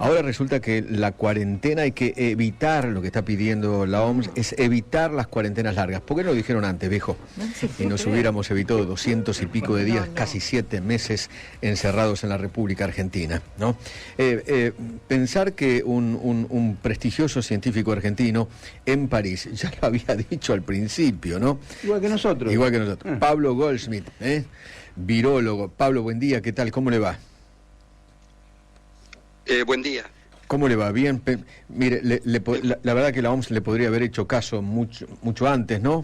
Ahora resulta que la cuarentena hay que evitar, lo que está pidiendo la OMS, es evitar las cuarentenas largas. ¿Por qué no lo dijeron antes, viejo? Y nos hubiéramos evitado 200 y pico de días, casi 7 meses encerrados en la República Argentina, ¿no? Pensar que un prestigioso científico argentino en París, ya lo había dicho al principio, ¿no? Igual que nosotros. Igual que nosotros. Pablo Goldschmidt, virólogo. Pablo, buen día, ¿qué tal? ¿Cómo le va? Buen día. ¿Cómo le va? Bien. Mire, la verdad que la OMS le podría haber hecho caso mucho antes, ¿no?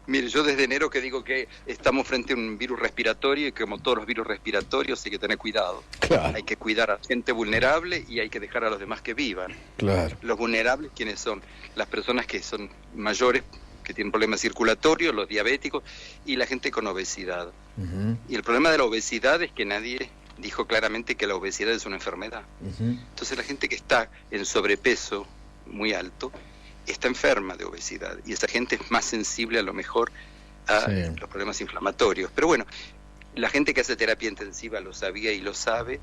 Mire, yo desde enero que digo que estamos frente a un virus respiratorio y que como todos los virus respiratorios hay que tener cuidado. Claro. Hay que cuidar a gente vulnerable y hay que dejar a los demás que vivan. Claro. Los vulnerables, ¿quiénes son? Las personas que son mayores, que tienen problemas circulatorios, los diabéticos y la gente con obesidad. Uh-huh. Y el problema de la obesidad es que nadie dijo claramente que la obesidad es una enfermedad. Uh-huh. Entonces la gente que está en sobrepeso muy alto está enferma de obesidad y esa gente es más sensible a lo mejor a los problemas inflamatorios. Pero bueno, la gente que hace terapia intensiva lo sabía y lo sabe,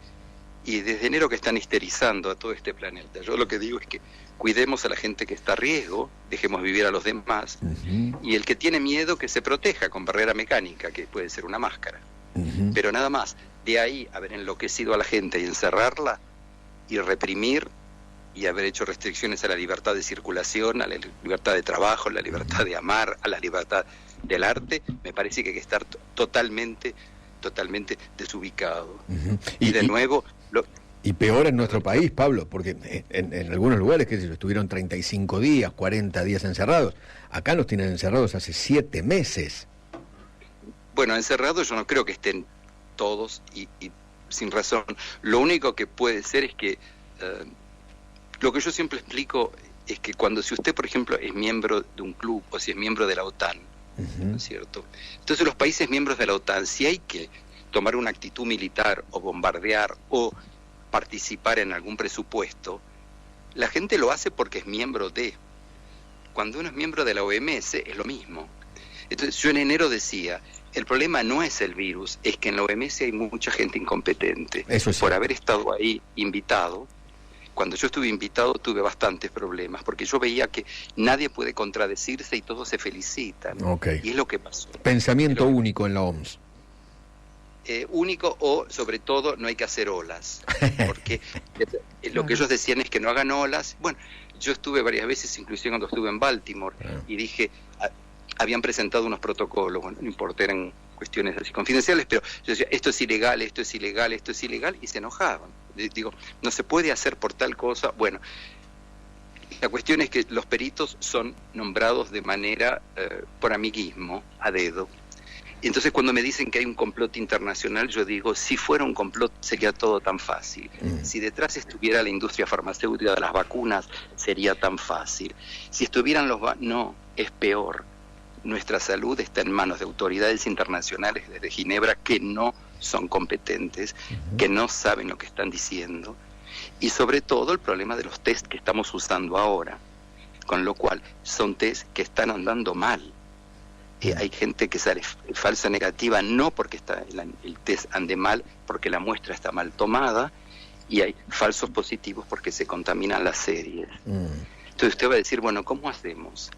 y desde enero que están histerizando a todo este planeta. Yo lo que digo es que cuidemos a la gente que está a riesgo, dejemos vivir a los demás, uh-huh, y el que tiene miedo que se proteja con barrera mecánica, que puede ser una máscara. Uh-huh. Pero nada más. De ahí haber enloquecido a la gente y encerrarla y reprimir y haber hecho restricciones a la libertad de circulación, a la libertad de trabajo, a la libertad de amar, a la libertad del arte, me parece que hay que estar totalmente desubicado. Uh-huh. Y de nuevo... Y peor en nuestro país, Pablo, porque en algunos lugares que estuvieron 35 días, 40 días encerrados, acá nos tienen encerrados hace 7 meses. Bueno, encerrados yo no creo que estén todos y sin razón. Lo único que puede ser es que lo que yo siempre explico es que si usted, por ejemplo, es miembro de un club o si es miembro de la OTAN, uh-huh, ¿no es cierto? Entonces los países miembros de la OTAN, si hay que tomar una actitud militar o bombardear o participar en algún presupuesto, la gente lo hace porque es miembro de. Cuando uno es miembro de la OMS es lo mismo. Entonces yo en enero decía, el problema no es el virus, es que en la OMS hay mucha gente incompetente. Eso es por haber estado ahí invitado. Cuando yo estuve invitado tuve bastantes problemas, porque yo veía que nadie puede contradecirse y todos se felicitan. Okay. Y es lo que pasó. Pensamiento único en la OMS. Único, o sobre todo no hay que hacer olas, porque lo que ellos decían es que no hagan olas. Bueno, yo estuve varias veces, inclusive cuando estuve en Baltimore, y dije... habían presentado unos protocolos, bueno, no importa, eran cuestiones así confidenciales, pero yo decía, esto es ilegal, esto es ilegal, esto es ilegal, y se enojaban. Digo, no se puede hacer por tal cosa. Bueno, la cuestión es que los peritos son nombrados de manera, por amiguismo, a dedo. Y entonces cuando me dicen que hay un complot internacional, yo digo, si fuera un complot sería todo tan fácil. Si detrás estuviera la industria farmacéutica de las vacunas, sería tan fácil. Si estuvieran no, es peor. Nuestra salud está en manos de autoridades internacionales desde Ginebra que no son competentes, uh-huh, que no saben lo que están diciendo, y sobre todo el problema de los test que estamos usando ahora, con lo cual son test que están andando mal. Hay gente que sale falsa negativa no porque el test ande mal, porque la muestra está mal tomada, y hay falsos positivos porque se contaminan las series. Entonces usted va a decir, bueno, ¿cómo hacemos?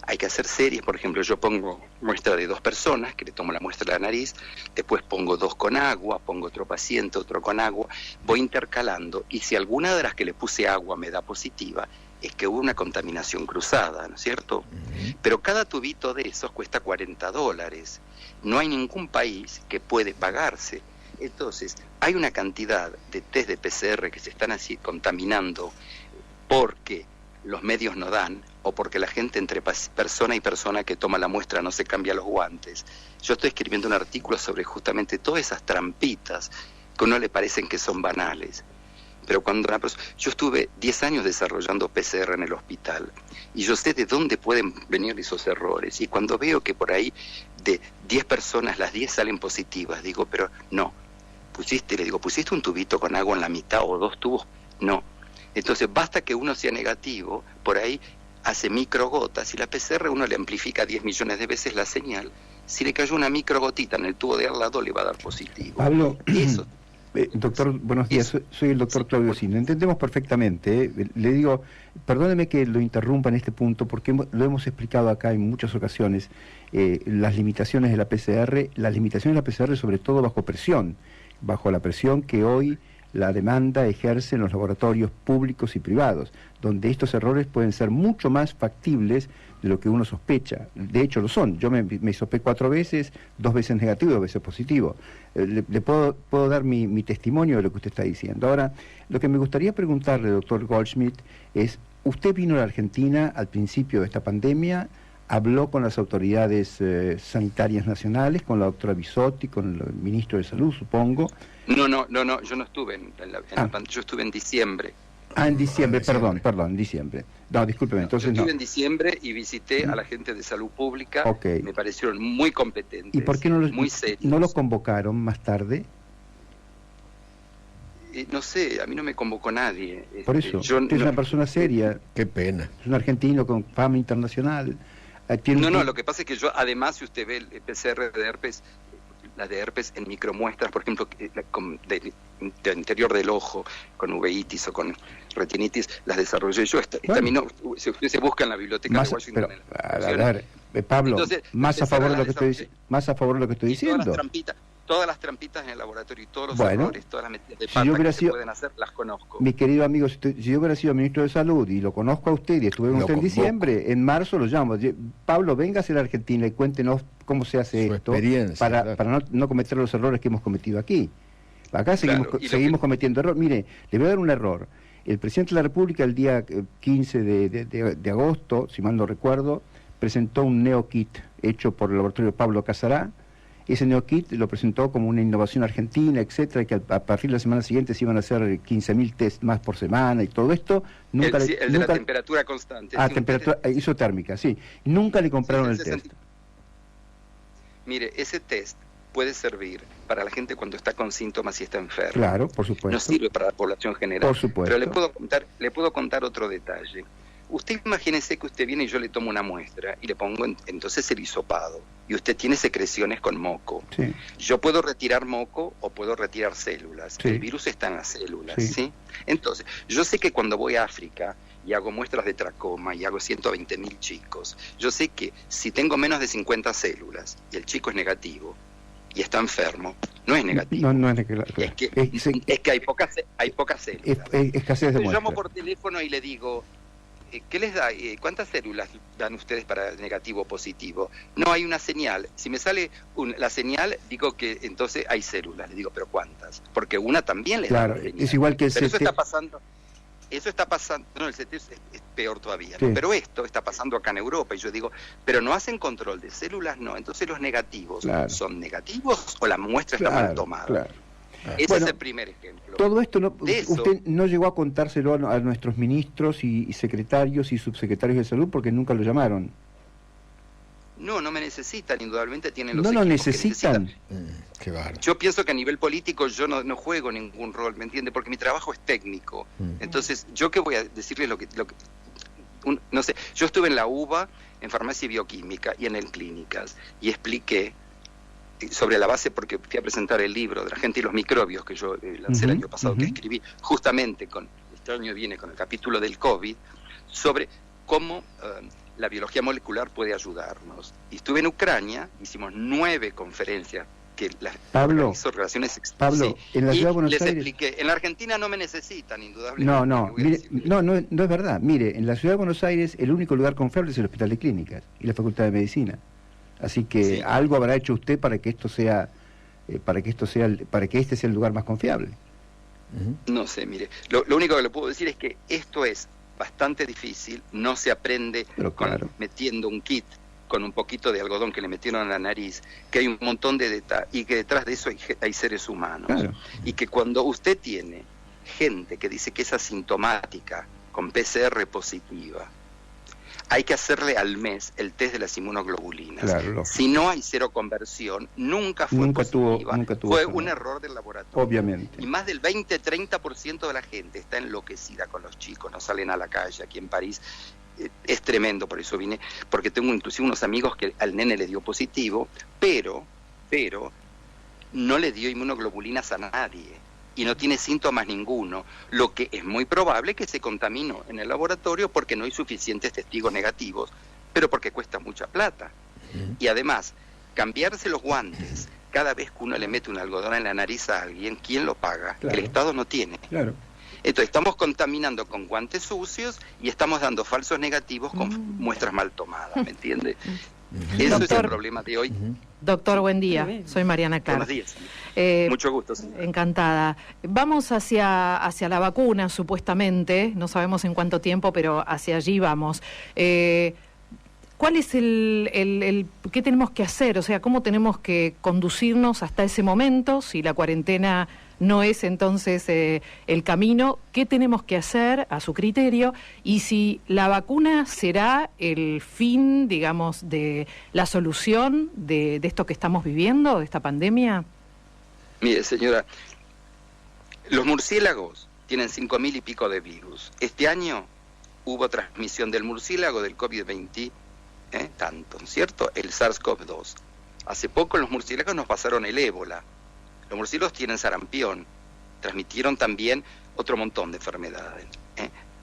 Hay que hacer series, por ejemplo, yo pongo muestra de 2 personas, que le tomo la muestra de la nariz, después pongo 2 con agua, pongo otro paciente, otro con agua, voy intercalando, y si alguna de las que le puse agua me da positiva, es que hubo una contaminación cruzada, ¿no es cierto? Uh-huh. Pero cada tubito de esos cuesta $40. No hay ningún país que puede pagarse. Entonces, hay una cantidad de test de PCR que se están así contaminando porque los medios no dan, o porque la gente entre persona y persona que toma la muestra no se cambia los guantes. Yo estoy escribiendo un artículo sobre justamente todas esas trampitas que a uno le parecen que son banales. Pero cuando yo estuve 10 años desarrollando PCR en el hospital, y yo sé de dónde pueden venir esos errores, y cuando veo que por ahí de 10 personas, las 10 salen positivas, digo, pero no, ¿pusiste un tubito con agua en la mitad o 2 tubos? No. Entonces basta que uno sea negativo, por ahí hace microgotas, y la PCR uno le amplifica 10 millones de veces la señal. Si le cayó una microgotita en el tubo de al lado, le va a dar positivo. Pablo, eso Doctor, buenos días. Soy el doctor Claudio Sino. Entendemos perfectamente. Le digo, perdóneme que lo interrumpa en este punto, porque lo hemos explicado acá en muchas ocasiones, las limitaciones de la PCR, sobre todo bajo presión, bajo la presión que hoy la demanda ejerce en los laboratorios públicos y privados, donde estos errores pueden ser mucho más factibles de lo que uno sospecha. De hecho lo son. Yo me hisopé 4 veces, 2 veces negativo y 2 veces positivo. Le puedo dar mi testimonio de lo que usted está diciendo. Ahora, lo que me gustaría preguntarle, doctor Goldschmidt, es, usted vino a la Argentina al principio de esta pandemia, habló con las autoridades sanitarias nacionales, con la doctora Bisotti, con el ministro de Salud, supongo. No, yo no estuve yo estuve en diciembre. En diciembre, perdón, en diciembre. No, discúlpeme, entonces yo estuve en diciembre y visité a la gente de salud pública, me parecieron muy competentes. ¿Y por qué muy serios. no los convocaron más tarde? No sé, a mí no me convocó nadie. Por eso, usted es una persona seria. Qué pena. Es un argentino con fama internacional. No, lo que pasa es que yo, además, si usted ve el PCR de herpes, la de herpes en micromuestras, por ejemplo, de interior del ojo, con uveitis o con retinitis, las desarrollé yo. Si usted se busca en la biblioteca de Washington. Pablo, entonces, más a favor de lo que estoy diciendo. Todas las trampitas en el laboratorio y todos los errores, todas las metidas de pata que se pueden hacer, las conozco. Mi querido amigo, si yo hubiera sido ministro de Salud y lo conozco a usted y estuve con usted en diciembre, en marzo lo llamo. Pablo, véngase a la Argentina y cuéntenos cómo se hace esto para no cometer los errores que hemos cometido aquí. Acá seguimos cometiendo errores. Mire, le voy a dar un error. El presidente de la República el día 15 de agosto, si mal no recuerdo, presentó un neokit hecho por el laboratorio Pablo Casará. Ese neokit lo presentó como una innovación argentina, etcétera, que a partir de la semana siguiente se iban a hacer 15.000 test más por semana y todo esto. El de la temperatura constante. Temperatura isotérmica, sí. Nunca le compraron el test. Mire, ese test puede servir para la gente cuando está con síntomas y está enferma. Claro, por supuesto. No sirve para la población general. Por supuesto. Pero le puedo contar otro detalle. Usted imagínese que usted viene y yo le tomo una muestra y le pongo entonces el hisopado y usted tiene secreciones con moco. Sí. Yo puedo retirar moco o puedo retirar células. Sí. El virus está en las células, Sí. ¿sí? Entonces, yo sé que cuando voy a África y hago muestras de tracoma y hago 120.000 chicos, yo sé que si tengo menos de 50 células y el chico es negativo y está enfermo, no es negativo. No es negativo. Es que hay pocas células. Escasez de Yo llamo muestras. por teléfono y le digo, ¿qué les da? ¿Cuántas células dan ustedes para negativo o positivo? No hay una señal. Si me sale la señal, digo que entonces hay células. Le digo, ¿pero cuántas? Porque una también les da la señal. Es igual que el Pero CT. eso está pasando, no, el CT es peor todavía, Sí. ¿no? Pero esto está pasando acá en Europa y yo digo, pero no hacen control de células, no, entonces los negativos, ¿son negativos o la muestra está mal tomada? Claro. Ese es el primer ejemplo. Todo esto usted no llegó a contárselo a nuestros ministros y secretarios y subsecretarios de salud porque nunca lo llamaron. No me necesitan, indudablemente tienen los No lo equipos que necesitan. Qué bárbaro. Yo pienso que a nivel político yo no juego ningún rol, ¿me entiende? Porque mi trabajo es técnico. Entonces, ¿yo qué voy a decirles no sé, yo estuve en la UBA, en farmacia y bioquímica y en el clínicas, y expliqué sobre la base, porque fui a presentar el libro de la gente y los microbios que yo lancé el año pasado, que escribí justamente este año viene con el capítulo del COVID, sobre cómo la biología molecular puede ayudarnos. Y estuve en Ucrania, hicimos 9 conferencias que las organizó Relaciones Pablo, en la ciudad de Buenos les Aires expliqué, en la Argentina no me necesitan, indudablemente. No es verdad. Mire, en la ciudad de Buenos Aires el único lugar confiable es el Hospital de Clínicas y la Facultad de Medicina. Así que algo habrá hecho usted para que este sea el lugar más confiable. No sé, mire, lo único que le puedo decir es que esto es bastante difícil, no se aprende metiendo un kit con un poquito de algodón que le metieron a la nariz, que hay un montón de detalles y que detrás de eso hay seres humanos. Claro. Y que cuando usted tiene gente que dice que es asintomática con PCR positiva, hay que hacerle al mes el test de las inmunoglobulinas. Claro, si no hay seroconversión, nunca fue positiva. Nunca tuvo fue un error del laboratorio. Obviamente. Y más del 20-30% de la gente está enloquecida con los chicos, no salen a la calle. Aquí en París es tremendo, por eso vine, porque tengo inclusive unos amigos que al nene le dio positivo, pero no le dio inmunoglobulinas a nadie. y no tiene síntomas ninguno, lo que es muy probable que se contaminó en el laboratorio porque no hay suficientes testigos negativos, pero porque cuesta mucha plata. Y además, cambiarse los guantes cada vez que uno le mete un algodón en la nariz a alguien, ¿quién lo paga? Claro. El Estado no tiene. Claro. Entonces estamos contaminando con guantes sucios y estamos dando falsos negativos con muestras mal tomadas, ¿me entiende? Eso es el problema de hoy. Doctor, buen día. Soy Mariana Clark. Buenos días. Mucho gusto. Señora. Encantada. Vamos hacia la vacuna, supuestamente. No sabemos en cuánto tiempo, pero hacia allí vamos. ¿Cuál es qué tenemos que hacer? O sea, ¿cómo tenemos que conducirnos hasta ese momento? Si la cuarentena no es entonces el camino, ¿qué tenemos que hacer a su criterio? Y si la vacuna será el fin, digamos, de la solución de esto que estamos viviendo, de esta pandemia. Mire, señora, los murciélagos tienen 5.000 y pico de virus. Este año hubo transmisión del murciélago del COVID-20, tanto, ¿cierto? El SARS-CoV-2. Hace poco los murciélagos nos pasaron el ébola. Los murciélagos tienen sarampión, transmitieron también otro montón de enfermedades.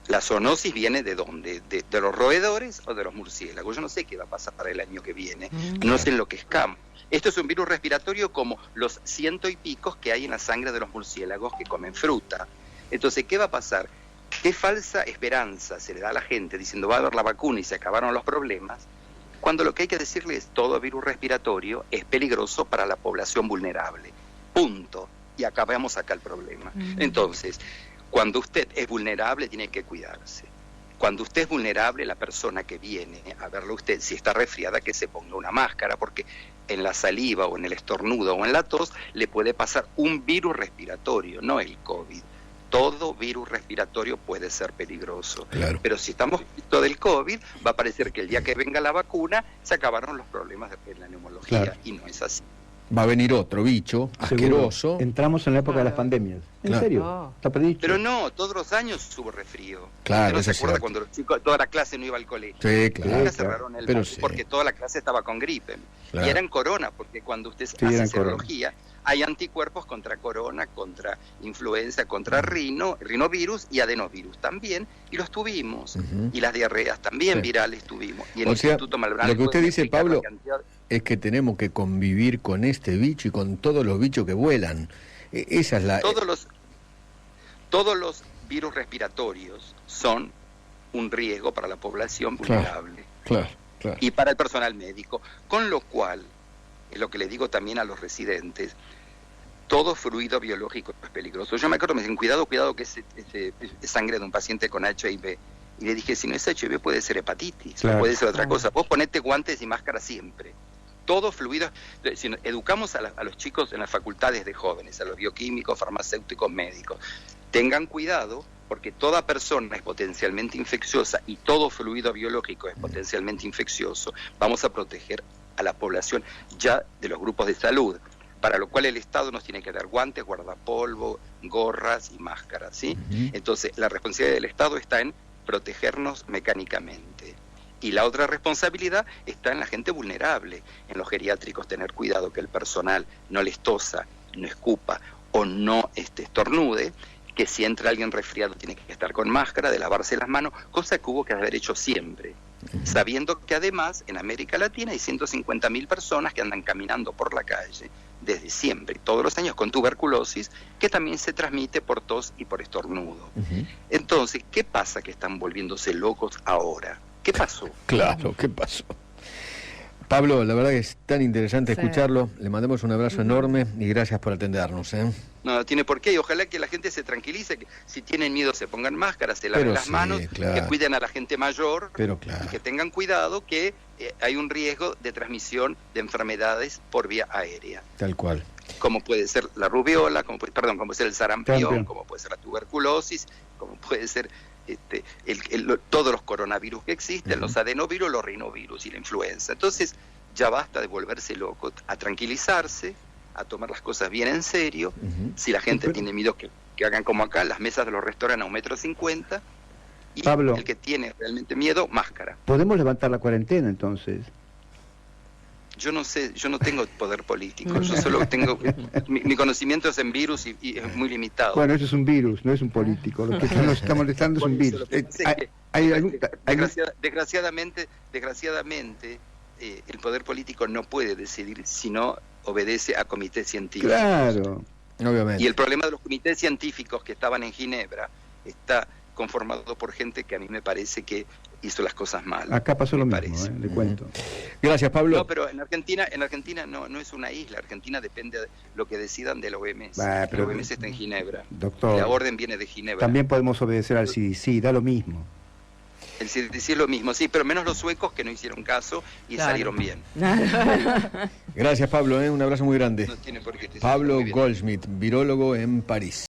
La zoonosis viene ¿de dónde? ¿De los roedores o de los murciélagos? Yo no sé qué va a pasar para el año que viene, no sé en lo que escamo. Esto es un virus respiratorio como los 100 y pico que hay en la sangre de los murciélagos que comen fruta. Entonces, ¿qué va a pasar? ¿Qué falsa esperanza se le da a la gente diciendo va a haber la vacuna y se acabaron los problemas? Cuando lo que hay que decirle es todo virus respiratorio es peligroso para la población vulnerable. Punto. Y acabamos acá el problema. Entonces, cuando usted es vulnerable, tiene que cuidarse. Cuando usted es vulnerable, la persona que viene a verlo usted, si está resfriada, que se ponga una máscara, porque en la saliva o en el estornudo o en la tos le puede pasar un virus respiratorio, no el COVID. Todo virus respiratorio puede ser peligroso. Claro. Pero si estamos viendo del COVID, va a parecer que el día que venga la vacuna se acabaron los problemas de la neumología. Claro. Y no es así. Va a venir otro bicho asqueroso. Seguro. Entramos en la época de las pandemias. ¿En serio? Está predicho. Pero no, todos los años hubo resfrío. Claro, ¿No se acuerda cuando los chicos, toda la clase no iba al colegio? Sí, claro. Nunca cerraron el bus porque toda la clase estaba con gripe. Claro. Y eran corona, porque cuando usted hace serología, hay anticuerpos contra corona, contra influenza, contra rinovirus y adenovirus también, y los tuvimos. Y las diarreas también virales tuvimos. Y en el Instituto Malbrán, lo que usted dice, Pablo, es que tenemos que convivir con este bicho y con todos los bichos que vuelan. Esa es la... Todos los virus respiratorios son un riesgo para la población vulnerable. Claro. Y para el personal médico. Con lo cual, es lo que le digo también a los residentes, todo fluido biológico es peligroso. Yo me acuerdo, me dicen, cuidado que es sangre de un paciente con HIV. Y le dije, si no es HIV puede ser hepatitis, puede ser otra cosa. Vos ponete guantes y máscara siempre. Todo fluido. Si educamos a los chicos en las facultades de jóvenes, a los bioquímicos, farmacéuticos, médicos, tengan cuidado porque toda persona es potencialmente infecciosa y todo fluido biológico es potencialmente infeccioso. Vamos a proteger a la población ya de los grupos de salud, para lo cual el Estado nos tiene que dar guantes, guardapolvo, gorras y máscaras, ¿sí? Entonces, la responsabilidad del Estado está en protegernos mecánicamente. Y la otra responsabilidad está en la gente vulnerable, en los geriátricos, tener cuidado que el personal no les tosa, no escupa o no estornude, que si entra alguien resfriado tiene que estar con máscara, de lavarse las manos, cosa que hubo que haber hecho siempre, sabiendo que además en América Latina hay 150.000 personas que andan caminando por la calle desde siempre, todos los años, con tuberculosis, que también se transmite por tos y por estornudo. Entonces, ¿qué pasa que están volviéndose locos ahora? ¿Qué pasó? Claro, ¿qué pasó? Pablo, la verdad que es tan interesante escucharlo. Le mandamos un abrazo enorme y gracias por atendernos. No tiene por qué, y ojalá que la gente se tranquilice, que si tienen miedo se pongan máscaras, se laven las manos, que cuiden a la gente mayor, y que tengan cuidado que hay un riesgo de transmisión de enfermedades por vía aérea. Tal cual. Como puede ser la rubiola, como puede ser el sarampión, como puede ser la tuberculosis, como puede ser todos los coronavirus que existen, los adenovirus, los rinovirus y la influenza. Entonces ya basta de volverse loco, a tranquilizarse, a tomar las cosas bien en serio. Si la gente tiene miedo, que hagan como acá, las mesas de los restaurantes a 1,50 m, y Pablo, el que tiene realmente miedo, máscara. ¿Podemos levantar la cuarentena entonces? Yo no sé, yo no tengo poder político, yo solo tengo, mi conocimiento es en virus y es muy limitado. Bueno, eso es un virus, no es un político. Lo que nos está molestando es un virus. Desgraciadamente, el poder político no puede decidir si no obedece a comités científicos. Claro, obviamente. Y el problema de los comités científicos que estaban en Ginebra está conformado por gente que a mí me parece que hizo las cosas mal. Acá pasó lo mismo, le cuento. Gracias, Pablo. No, pero en Argentina no es una isla. Argentina depende de lo que decidan de la OMS. La OMS está en Ginebra. Doctor, la orden viene de Ginebra. También podemos obedecer al CDC, da lo mismo. El CDC es lo mismo, sí, pero menos los suecos que no hicieron caso y salieron bien. Gracias, Pablo, un abrazo muy grande. No tiene por qué. Pablo Goldschmidt, virólogo en París.